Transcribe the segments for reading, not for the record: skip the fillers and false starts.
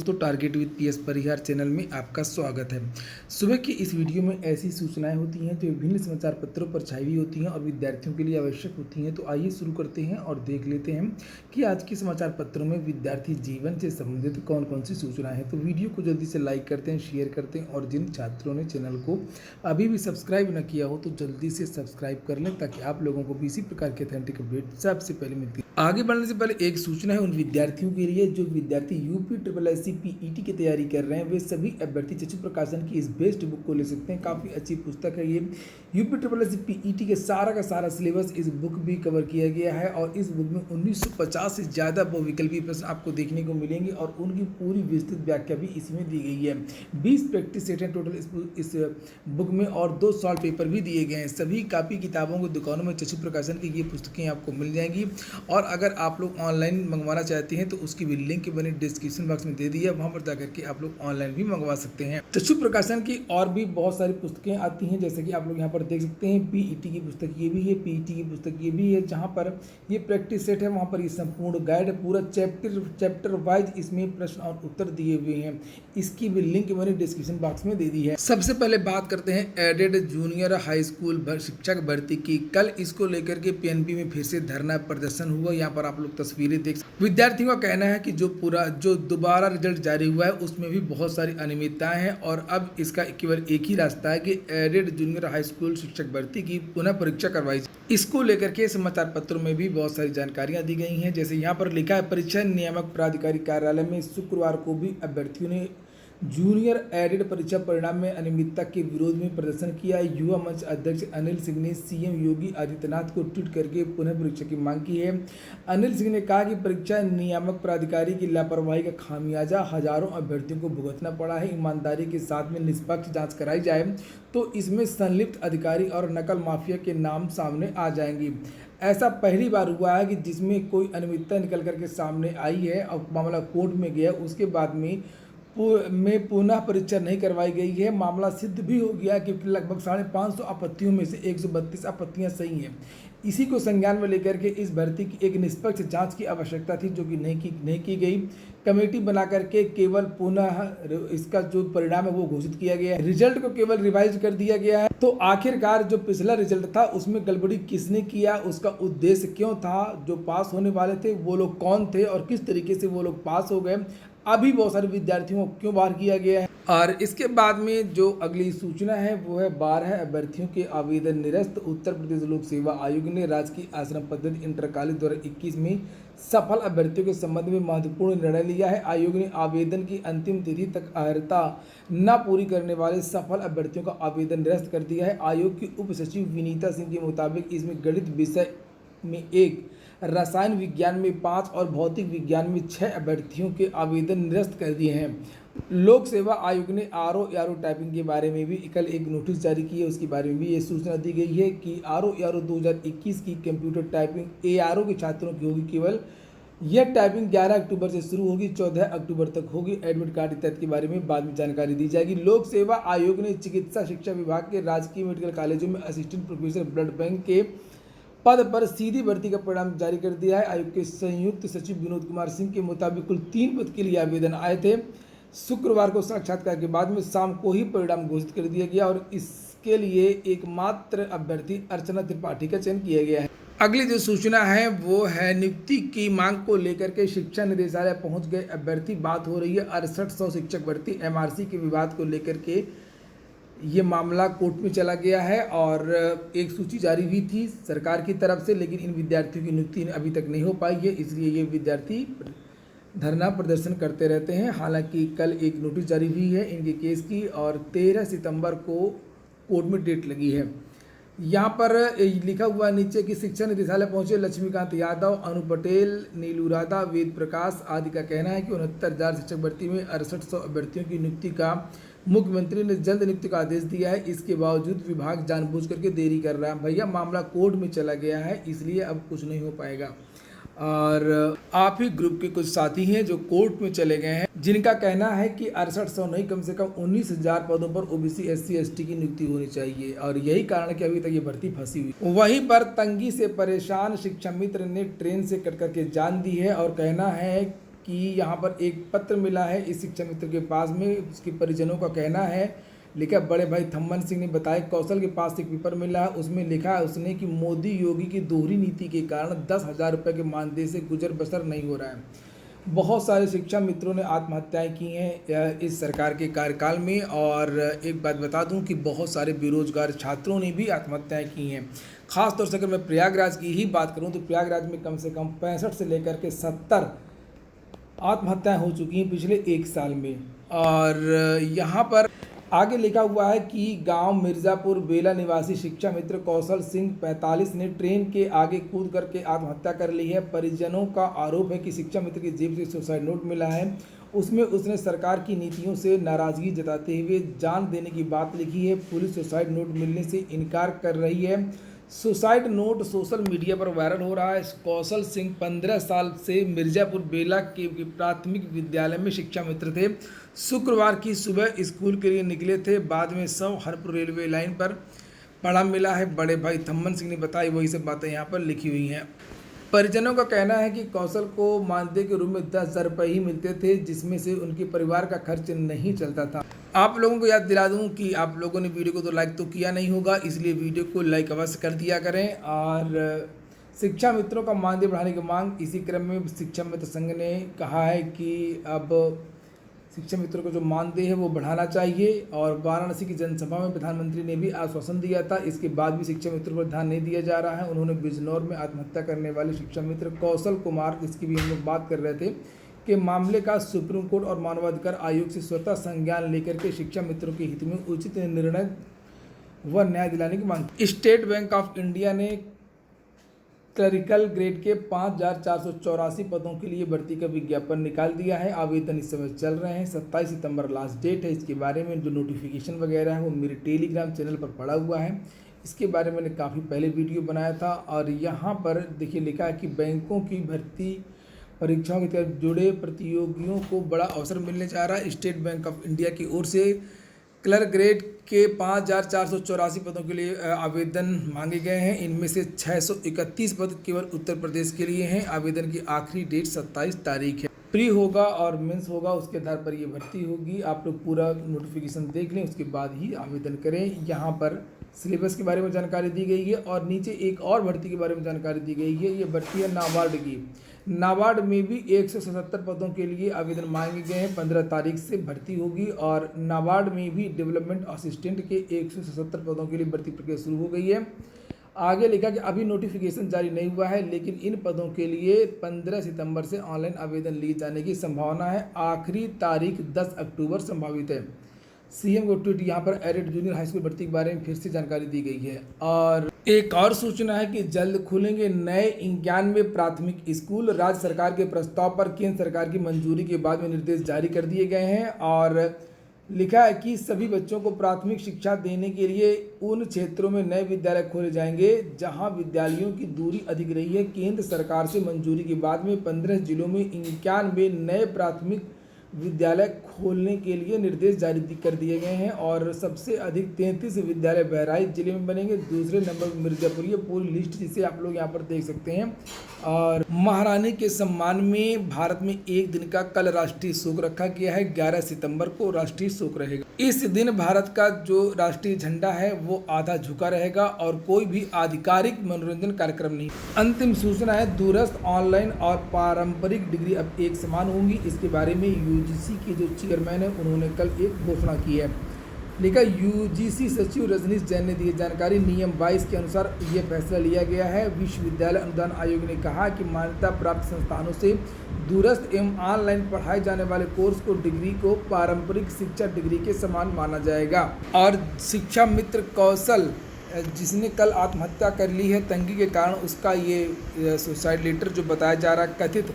दोस्तों, target with PS Parihar channel में आपका स्वागत है। सुबह की इस वीडियो में ऐसी सूचनाएं होती हैं जो विभिन्न समाचार पत्रों पर छाई हुई होती हैं और विद्यार्थियों के लिए आवश्यक होती हैं। तो आइए शुरू करते हैं और देख लेते हैं कि आज के समाचार पत्रों में विद्यार्थी जीवन से संबंधित कौन कौन सी सूचनाएं हैं। तो वीडियो को जल्दी से लाइक करते हैं, शेयर करते हैं और जिन छात्रों ने चैनल को अभी भी सब्सक्राइब न किया हो तो जल्दी से सब्सक्राइब कर लें ताकि आप लोगों को भी इसी प्रकार के ऑथेंटिक अपडेट सबसे पहले मिलती है। आगे बढ़ने से पहले एक सूचना है उन विद्यार्थियों के लिए जो विद्यार्थी UP triple S C PET की तैयारी कर रहे हैं। वे सभी अभ्यर्थी चक्षु प्रकाशन की इस बेस्ट बुक को ले सकते हैं। काफ़ी अच्छी पुस्तक है ये। UP triple S C PET के सारा का सारा सिलेबस इस बुक भी कवर किया गया है और इस बुक में 1950 से ज़्यादा बहुविकल्पी प्रश्न आपको देखने को मिलेंगे और उनकी पूरी विस्तृत व्याख्या भी इसमें दी गई है। 20 प्रैक्टिस सेट हैं टोटल इस बुक में और 2 सॉल्व पेपर भी दिए गए हैं। सभी कापी किताबों को दुकानों में चक्षु प्रकाशन की ये पुस्तकें आपको मिल जाएंगी और अगर आप लोग ऑनलाइन मंगवाना चाहते हैं तो उसकी भी लिंक बनी डिस्क्रिप्शन बॉक्स में दे दी है, वहां पर जाकर के आप लोग ऑनलाइन भी मंगवा सकते हैं। चक्षु प्रकाशन की और भी बहुत सारी पुस्तकें आती हैं, जैसे कि आप लोग यहाँ पर देख सकते हैं। पीईटी की पुस्तक ये भी है, पीईटी की पुस्तक ये भी है, जहाँ पर ये प्रैक्टिस सेट है वहाँ पर ये संपूर्ण गाइड पूरा चैप्टर वाइज इसमें प्रश्न और उत्तर दिए हुए हैं। इसकी भी लिंक मैंने डिस्क्रिप्शन बॉक्स में दे दी है। सबसे पहले बात करते हैं एडेड जूनियर हाई स्कूल शिक्षक भर्ती की। कल इसको लेकर के पीएनबी में फिर से धरना प्रदर्शन हुआ। यहाँ पर आप लोग तस्वीरें देख सकते। विद्यार्थियों का कहना है कि जो दोबारा रिजल्ट जारी हुआ है उसमें भी बहुत सारी अनियमितताएं हैं और अब इसका केवल एक ही रास्ता है कि एडेड जूनियर हाई स्कूल शिक्षक भर्ती की पुनः परीक्षा करवाई जाए। इसको लेकर के समाचार पत्रों में भी बहुत सारी जानकारियां दी गई हैं। जैसे यहाँ पर लिखा है, परीक्षा नियामक प्राधिकारी कार्यालय में शुक्रवार को भी अभ्यर्थियों ने जूनियर एडेड परीक्षा परिणाम में अनियमितता के विरोध में प्रदर्शन किया। युवा मंच अध्यक्ष अनिल सिंह ने सीएम योगी आदित्यनाथ को ट्वीट करके पुनः परीक्षा की मांग की है। अनिल सिंह ने कहा कि परीक्षा नियामक प्राधिकारी की लापरवाही का खामियाजा हजारों अभ्यर्थियों को भुगतना पड़ा है। ईमानदारी के साथ में निष्पक्ष जांच कराई जाए तो इसमें संलिप्त अधिकारी और नकल माफिया के नाम सामने आ जाएंगे। ऐसा पहली बार हुआ है कि जिसमें कोई अनियमितता निकल करके सामने आई है और मामला कोर्ट में गया, उसके बाद में पुनः परीक्षा नहीं करवाई गई है। मामला सिद्ध भी हो गया क्योंकि लगभग 550 आपत्तियों में से 132 आपत्तियां सही हैं। इसी को संज्ञान में लेकर के इस भर्ती की एक निष्पक्ष जांच की आवश्यकता थी, जो कि नहीं की गई। कमेटी बना करके केवल पुनः इसका जो परिणाम है वो घोषित किया गया है। रिजल्ट को केवल रिवाइज कर दिया गया है। तो आखिरकार जो पिछला रिजल्ट था उसमें गड़बड़ी किसने किया, उसका उद्देश्य क्यों था, जो पास होने वाले थे वो लोग कौन थे और किस तरीके से वो लोग पास हो गए, अभी बहुत सारे विद्यार्थियों को क्यों बाहर किया गया है। और इसके बाद में जो अगली सूचना है वो है 12 अभ्यर्थियों के आवेदन निरस्त। उत्तर प्रदेश लोक सेवा आयोग ने राजकीय आश्रम पद्धति इंटर कॉलेज 2021 में सफल अभ्यर्थियों के संबंध में महत्वपूर्ण निर्णय लिया है। आयोग ने आवेदन की अंतिम तिथि तक अर्हता न पूरी करने वाले सफल अभ्यर्थियों का आवेदन निरस्त कर दिया है। आयोग की उप सचिव विनीता सिंह के मुताबिक इसमें गणित विषय में 1, रसायन विज्ञान में 5 और भौतिक विज्ञान में 6 अभ्यर्थियों के आवेदन निरस्त कर दिए हैं। लोक सेवा आयोग ने आरओ टाइपिंग के बारे में भी कल एक नोटिस जारी की है। उसके बारे में भी ये सूचना दी गई है कि आरओ 2021 की कंप्यूटर टाइपिंग एआरओ के छात्रों की होगी केवल। यह टाइपिंग 11 अक्टूबर से शुरू होगी, 14 अक्टूबर तक होगी। एडमिट कार्ड इत्यादि के बारे में बाद में जानकारी दी जाएगी। लोक सेवा आयोग ने चिकित्सा शिक्षा विभाग के राजकीय मेडिकल कॉलेजों में असिस्टेंट प्रोफेसर ब्लड बैंक के पद पर सीधी भर्ती का परिणाम जारी कर दिया है। आयोग के संयुक्त सचिव विनोद कुमार सिंह के मुताबिक कुल 3 पद के लिए आवेदन आए थे। शुक्रवार को साक्षात्कार के बाद में शाम को ही परिणाम घोषित कर दिया गया और इसके लिए एकमात्र अभ्यर्थी अर्चना त्रिपाठी का चयन किया गया है। अगली जो सूचना है वो है नियुक्ति की मांग को लेकर के शिक्षा निदेशालय पहुंच गए अभ्यर्थी। बात हो रही है 6800 शिक्षक भर्ती एमआरसी के विवाद को लेकर के। ये मामला कोर्ट में चला गया है और एक सूची जारी हुई थी सरकार की तरफ से, लेकिन इन विद्यार्थियों की नियुक्ति अभी तक नहीं हो पाई है, इसलिए ये विद्यार्थी धरना प्रदर्शन करते रहते हैं। हालांकि कल एक नोटिस जारी हुई है इनके केस की और 13 सितंबर को कोर्ट में डेट लगी है। यहाँ पर लिखा हुआ नीचे कि शिक्षा निदेशालय पहुंचे लक्ष्मीकांत यादव, अनु पटेल, नीलू राधा, वेद प्रकाश आदि का कहना है कि 69,000 शिक्षक भर्ती में 6800 अभ्यर्थियों की नियुक्ति का मुख्यमंत्री ने जल्द नियुक्ति का आदेश दिया है। इसके बावजूद विभाग जानबूझ करके देरी कर रहा है। भैया मामला कोर्ट में चला गया है, इसलिए अब कुछ नहीं हो पाएगा। और आप ही ग्रुप के कुछ साथी हैं जो कोर्ट में चले गए हैं, जिनका कहना है कि 6800 नहीं कम से कम 19,000 पदों पर ओबीसी एससी एसटी की नियुक्ति होनी चाहिए और यही कारण है कि अभी तक ये भर्ती फंसी हुई। वहीं पर तंगी से परेशान शिक्षा मित्र ने ट्रेन से कट करके जान दी है और कहना है कि यहाँ पर एक पत्र मिला है इस शिक्षा मित्र के पास में। उसके परिजनों का कहना है, लिखा बड़े भाई थम्मन सिंह ने बताया, कौशल के पास एक पेपर मिला है, उसमें लिखा है उसने कि मोदी योगी की दोहरी नीति के कारण 10,000 रुपये के मानदेय से गुजर बसर नहीं हो रहा है। बहुत सारे शिक्षा मित्रों ने आत्महत्याएं की हैं इस सरकार के कार्यकाल में। और एक बात बता दूं कि बहुत सारे बेरोजगार छात्रों ने भी आत्महत्याएं की हैं। ख़ास तौर से अगर मैं प्रयागराज की ही बात करूं तो प्रयागराज में कम से कम 65 से लेकर के 70 आत्महत्याएं हो चुकी हैं पिछले एक साल में। और यहाँ पर आगे लिखा हुआ है कि गांव मिर्ज़ापुर बेला निवासी शिक्षा मित्र कौशल सिंह 45 ने ट्रेन के आगे कूद करके आत्महत्या कर ली है। परिजनों का आरोप है कि शिक्षा मित्र की जेब से सुसाइड नोट मिला है, उसमें उसने सरकार की नीतियों से नाराज़गी जताते हुए जान देने की बात लिखी है। पुलिस सुसाइड नोट मिलने से इनकार कर रही है। सुसाइड नोट सोशल मीडिया पर वायरल हो रहा है। कौशल सिंह 15 साल से मिर्ज़ापुर बेला के प्राथमिक विद्यालय में शिक्षा मित्र थे। शुक्रवार की सुबह स्कूल के लिए निकले थे, बाद में शव हरपुर रेलवे लाइन पर पड़ा मिला है। बड़े भाई थम्मन सिंह ने बताई, वही सब बातें यहाँ पर लिखी हुई हैं। परिजनों का कहना है कि कौशल को मानदेय के रूप में 10,000 रुपये ही मिलते थे, जिसमें से उनके परिवार का खर्च नहीं चलता था। आप लोगों को याद दिला दूं कि आप लोगों ने वीडियो को तो लाइक तो किया नहीं होगा, इसलिए वीडियो को लाइक अवश्य कर दिया करें। और शिक्षा मित्रों का मानदेय बढ़ाने की मांग, इसी क्रम में शिक्षा मित्र संघ ने कहा है कि अब शिक्षा मित्रों को जो मानदेय है वो बढ़ाना चाहिए। और वाराणसी की जनसभा में प्रधानमंत्री ने भी आश्वासन दिया था, इसके बाद भी शिक्षा मित्रों पर ध्यान नहीं दिया जा रहा है। उन्होंने बिजनौर में आत्महत्या करने वाले शिक्षा मित्र कौशल कुमार, इसकी भी हम लोग बात कर रहे थे, के मामले का सुप्रीम कोर्ट और मानवाधिकार आयोग से स्वतः संज्ञान लेकर के शिक्षा मित्रों के हित में उचित निर्णय व न्याय दिलाने की मांग। स्टेट बैंक ऑफ इंडिया ने क्लरिकल ग्रेड के 5,484 पदों के लिए भर्ती का विज्ञापन निकाल दिया है। आवेदन इस समय चल रहे हैं, 27 सितंबर लास्ट डेट है। इसके बारे में जो नोटिफिकेशन वगैरह है वो मेरे टेलीग्राम चैनल पर पड़ा हुआ है। इसके बारे में मैंने काफ़ी पहले वीडियो बनाया था। और यहाँ पर देखिए लिखा है कि बैंकों की भर्ती परीक्षाओं के तहत जुड़े प्रतियोगियों को बड़ा अवसर मिलने जा रहा है। स्टेट बैंक ऑफ इंडिया की ओर से क्लर्क ग्रेड के 5,484 पदों के लिए आवेदन मांगे गए हैं। इनमें से 631 पद केवल उत्तर प्रदेश के लिए हैं। आवेदन की आखिरी डेट 27 तारीख है। प्री होगा और मेंस होगा, उसके आधार पर ये भर्ती होगी। आप लोग पूरा नोटिफिकेशन देख लें, उसके बाद ही आवेदन करें। यहाँ पर सिलेबस के बारे में जानकारी दी गई है और नीचे एक और भर्ती के बारे में जानकारी दी गई है। ये भर्ती है नाबार्ड की। नाबार्ड में भी 177 पदों के लिए आवेदन मांगे गए हैं। 15 तारीख से भर्ती होगी। और नाबार्ड में भी डेवलपमेंट असिस्टेंट के 177 पदों के लिए भर्ती प्रक्रिया शुरू हो गई है। आगे लिखा कि अभी नोटिफिकेशन जारी नहीं हुआ है, लेकिन इन पदों के लिए 15 सितंबर से ऑनलाइन आवेदन लिए जाने की संभावना है। आखिरी तारीख 10 अक्टूबर संभावित है। सीएम को ट्वीट यहाँ पर एडेड जूनियर हाई स्कूल भर्ती के बारे में फिर से जानकारी दी गई है। और एक और सूचना है कि जल्द खुलेंगे नए 91 प्राथमिक स्कूल। राज्य सरकार के प्रस्ताव पर केंद्र सरकार की मंजूरी के बाद में निर्देश जारी कर दिए गए हैं। और लिखा है कि सभी बच्चों को प्राथमिक शिक्षा देने के लिए उन क्षेत्रों में नए विद्यालय खोले जाएंगे जहां विद्यालयों की दूरी अधिक रही है। केंद्र सरकार से मंजूरी के बाद में 15 जिलों में 91 नए प्राथमिक विद्यालय खोलने के लिए निर्देश जारी कर दिए गए हैं। और सबसे अधिक 33 विद्यालय बहराइच जिले में बनेंगे, दूसरे नंबर पर मिर्ज़ापुर। ये पूरी लिस्ट जिसे आप लोग यहाँ पर देख सकते हैं। और महारानी के सम्मान में भारत में एक दिन का कल राष्ट्रीय शोक रखा गया है। 11 सितंबर को राष्ट्रीय शोक रहेगा। इस दिन भारत का जो राष्ट्रीय झंडा है वो आधा झुका रहेगा और कोई भी आधिकारिक मनोरंजन कार्यक्रम नहीं। अंतिम सूचना है, दूरस्थ ऑनलाइन और पारंपरिक डिग्री अब एक समान होंगी। इसके बारे में यूजीसी के जो चेयरमैन है उन्होंने कल एक घोषणा की है। लिखा यूजीसी सचिव रजनीश जैन ने दी जानकारी। नियम 22 के अनुसार यह फैसला लिया गया है। विश्वविद्यालय अनुदान आयोग ने कहा कि मान्यता प्राप्त संस्थानों से दूरस्थ एवं ऑनलाइन पढ़ाए जाने वाले कोर्स को डिग्री को पारंपरिक शिक्षा डिग्री के समान माना जाएगा। और शिक्षा मित्र कौशल जिसने कल आत्महत्या कर ली है तंगी के कारण, उसका ये सुसाइड लेटर जो बताया जा रहा है कथित,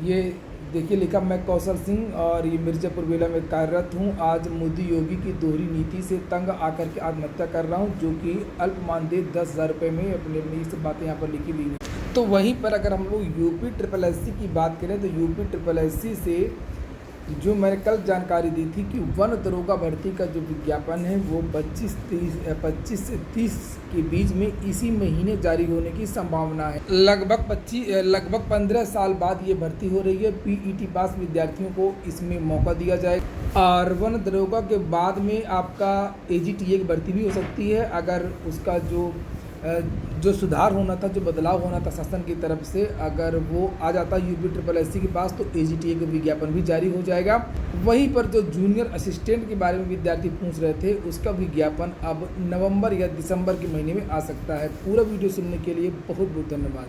ये देखिए लिखा, मैं कौशल सिंह और ये मिर्ज़ापुर बेला में कार्यरत हूँ। आज मोदी योगी की दोहरी नीति से तंग आकर के आत्महत्या कर रहा हूँ, जो कि अल्प मानदेय 10,000 रुपये में अपने ये सब बातें यहाँ पर लिखी हुई हैं। तो वहीं पर अगर हम लोग यूपी SSSC की बात करें तो यूपी SSSC से जो मैंने कल जानकारी दी थी कि वन दरोगा भर्ती का जो विज्ञापन है वो 25 से 30 के बीच में इसी महीने जारी होने की संभावना है। लगभग 15 साल बाद ये भर्ती हो रही है। पीईटी पास विद्यार्थियों को इसमें मौका दिया जाएगा और वन दरोगा के बाद में आपका एजीटीए की भर्ती भी हो सकती है। अगर उसका जो सुधार होना था, जो बदलाव होना था शासन की तरफ से, अगर वो आ जाता UPSSC के पास तो एजीटीए का विज्ञापन भी जारी हो जाएगा। वहीं पर जो जूनियर असिस्टेंट के बारे में विद्यार्थी पूछ रहे थे उसका विज्ञापन अब नवंबर या दिसंबर के महीने में आ सकता है। पूरा वीडियो सुनने के लिए बहुत बहुत धन्यवाद।